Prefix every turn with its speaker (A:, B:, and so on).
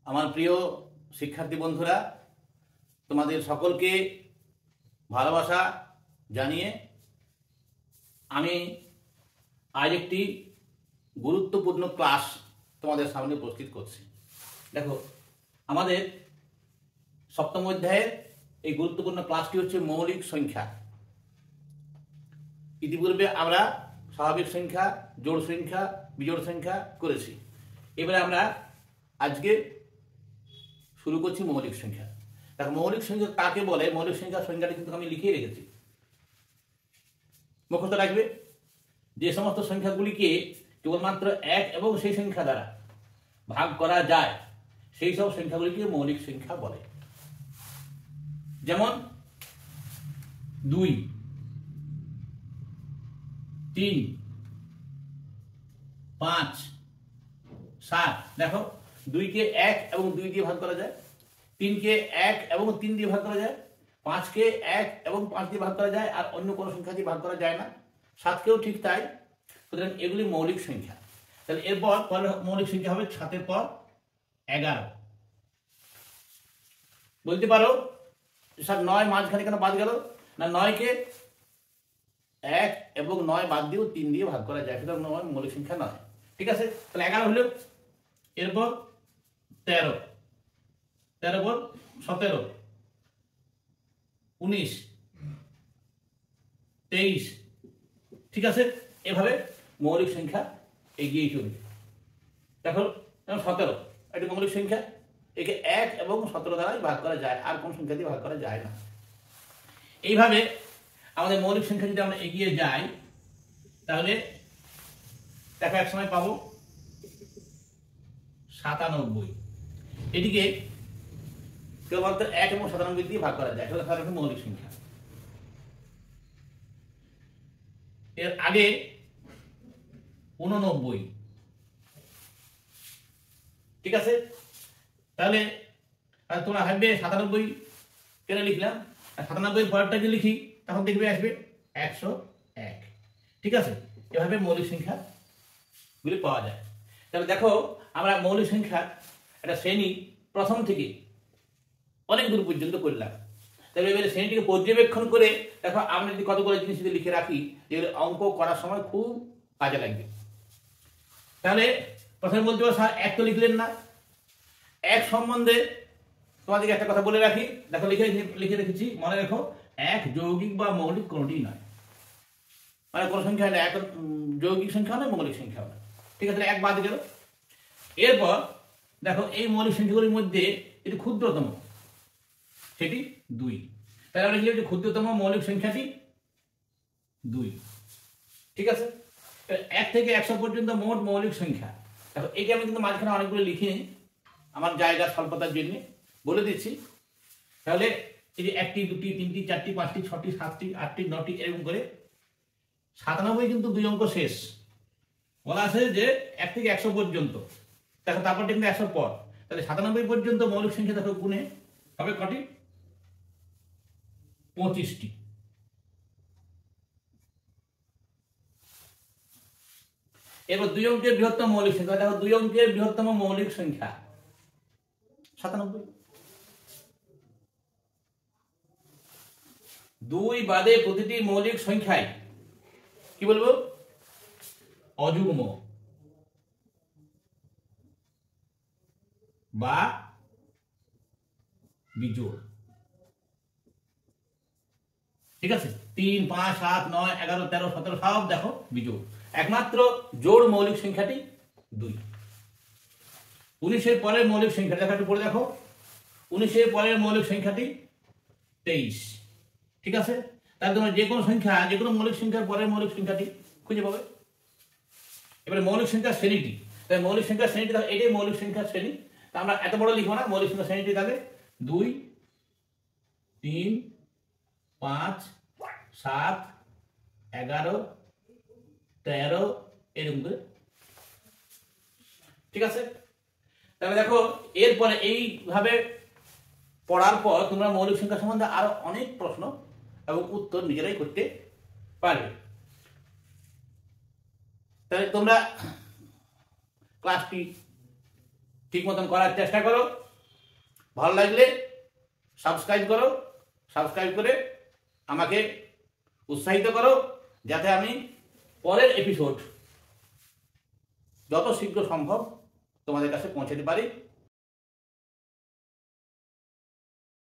A: আমার প্রিয় শিক্ষার্থী বন্ধুরা, তোমাদের সকলকে ভালোবাসা জানিয়ে আমি আজ একটি গুরুত্বপূর্ণ ক্লাস তোমাদের সামনে উপস্থিত করছি। দেখো, আমাদের সপ্তম অধ্যায়ের এই গুরুত্বপূর্ণ ক্লাসটি হচ্ছে মৌলিক সংখ্যা। ইতিপূর্বে আমরা স্বাভাবিক সংখ্যা, জোড় সংখ্যা, বিজোড় সংখ্যা করেছি। এবারে আমরা আজকে শুরু করছি মৌলিক সংখ্যা। দেখো, মৌলিক সংখ্যা কাকে বলে? মৌলিক সংখ্যার সংখ্যাটি কিন্তু আমি লিখে রেখেছি, মুখস্থ রাখবে। যে সমস্ত সংখ্যাগুলিকে কেবলমাত্র এক এবং সেই সংখ্যা দ্বারা ভাগ করা যায় সেই সব সংখ্যাগুলিকে মৌলিক সংখ্যা বলে। যেমন 2, 3, 5, 7। দেখো, 2কে 1 এবং 2 দিয়ে ভাগ করা যায়, 3কে 1 এবং 3 দিয়ে ভাগ করা যায়, 5কে 1 এবং 5 দিয়ে ভাগ করা যায়, আর অন্য কোনো সংখ্যা দিয়ে ভাগ করা যায় না। 7কেও ঠিক তাই। সুতরাং এগুলি মৌলিক সংখ্যা। তাহলে এরপর মৌলিক সংখ্যা হবে 7-এর পর 11। বলতে পারো স্যার 9 মাঝখানে কেন বাদ গেল? না, 9কে 1 এবং 9 বাদ দিয়েও 3 দিয়ে ভাগ করা যায়, সুতরাং 9 মৌলিক সংখ্যা নয়। ঠিক আছে, তাহলে 11 হলো। এরপর 13, 13 পর 17, 19, 23। ঠিক আছে, এভাবে মৌলিক সংখ্যা এগিয়ে চলবে। দেখো, 17 একটি মৌলিক সংখ্যা, একে 1 এবং 17 দ্বারাই ভাগ করা যায়, আর কোন সংখ্যা দিয়ে ভাগ করা যায় না। এইভাবে আমাদের মৌলিক সংখ্যা যদি আমরা এগিয়ে যাই, তাহলে দেখো এক সময় পাবো 97। এটিকে কেবলমাত্র 1 এবং 97 দিয়ে ভাগ করা যায়, সেটা সাধারণত মৌলিক সংখ্যা। এর আগে 89। ঠিক আছে, তাহলে তোমরা ভাববে 97 কেন লিখলাম? 97 পরেরটা যদি লিখি তখন দেখবে আসবে 101। ঠিক আছে, এভাবে মৌলিক সংখ্যা গুলি পাওয়া যায়। তাহলে দেখো, আমরা মৌলিক সংখ্যা একটা শ্রেণী প্রথম থেকে অনেক দূর পর্যন্ত করলাম। তাহলে এবারে শ্রেণীটিকে পর্যবেক্ষণ করে দেখো আমরা যদি কতগুলো জিনিস যদি লিখে রাখি, যেগুলো অঙ্ক করার সময় খুব কাজে লাগবে। তাহলে প্রথমে বলতে পারো স্যার 1 তো লিখলেন না। 1 সম্বন্ধে তোমাদেরকে একটা কথা বলে রাখি। দেখো, লিখে রেখেছি, মনে রেখো, 1 যৌগিক বা মৌলিক কোনোটি নয়। মানে কোনো সংখ্যা নেই, 1 যৌগিক সংখ্যা নয়, মৌলিক সংখ্যা নয়। ঠিক আছে, 1 বাদ গেল। এরপর দেখো, এই মৌলিক সংখ্যাগুলির মধ্যে এটি ক্ষুদ্রতম, সেটি 2। তাহলে আমরা লিখলাম যে ক্ষুদ্রতম মৌলিক সংখ্যাটি 2। ঠিক আছে, 1 থেকে 100 পর্যন্ত মোট মৌলিক সংখ্যা। দেখো, এটি আমি কিন্তু মাঝখানে অনেকগুলো লিখিনি, আমার জায়গা স্বল্পতার জন্য বলে দিচ্ছি। তাহলে এই যে 1টি, 2টি, 3টি, 4টি, 5টি, 6টি, 7টি, 8টি, 9টি, এরকম করে 97 কিন্তু 2 অঙ্ক শেষ। বলা আছে যে 1 থেকে 100 পর্যন্ত। দেখো, তারপর কিন্তু 100 পর, তাহলে 97 পর্যন্ত মৌলিক সংখ্যা দেখো গুণে হবে কটি? 25টি। এবার 2 অঙ্কের বৃহত্তম মৌলিক সংখ্যা। দেখো, 2 অঙ্কের বৃহত্তম মৌলিক সংখ্যা 97। 2 বাদে প্রতিটি মৌলিক সংখ্যায় কি বলবো? অযুগ্ম বা বিজোড়। ঠিক আছে, 3, 5, 7, 9, 11, 13, 17 সব দেখো বিজোড়। একমাত্র জোড় মৌলিক সংখ্যাটি 2। 19-এর পরের মৌলিক সংখ্যা দেখো, একটু পড়ে দেখো। 19-এর পরের মৌলিক সংখ্যাটি 23। ঠিক আছে, তাহলে তোমরা যে কোনো সংখ্যা, যে কোনো মৌলিক সংখ্যার পরের মৌলিক সংখ্যাটি খুঁজে পাবে। এবারে মৌলিক সংখ্যার শ্রেণীটি, তাই মৌলিক সংখ্যার শ্রেণীটি দেখো, এটাই মৌলিক সংখ্যার শ্রেণী। তা আমরা এত বড় লিখবো না, মৌলিক সংখ্যার শ্রেণীটি থাকে 2, 3, 5, 7, 11, 13 এরকম করে। ঠিক আছে, তাহলে দেখো, এরপরে এইভাবে পড়ার পর তোমরা মৌলিক সংখ্যা সম্বন্ধে আরো অনেক প্রশ্ন এবং উত্তর নিজেরাই করতে পারবে। তাহলে তোমরা ক্লাসটি ঠিক মতন করার চেষ্টা করো। ভালো লাগলে সাবস্ক্রাইব করো, সাবস্ক্রাইব করে আমাকে উৎসাহিত করো যাতে আমি পরের এপিসোড যত শীঘ্র সম্ভব তোমাদের কাছে পৌঁছাতে পারি।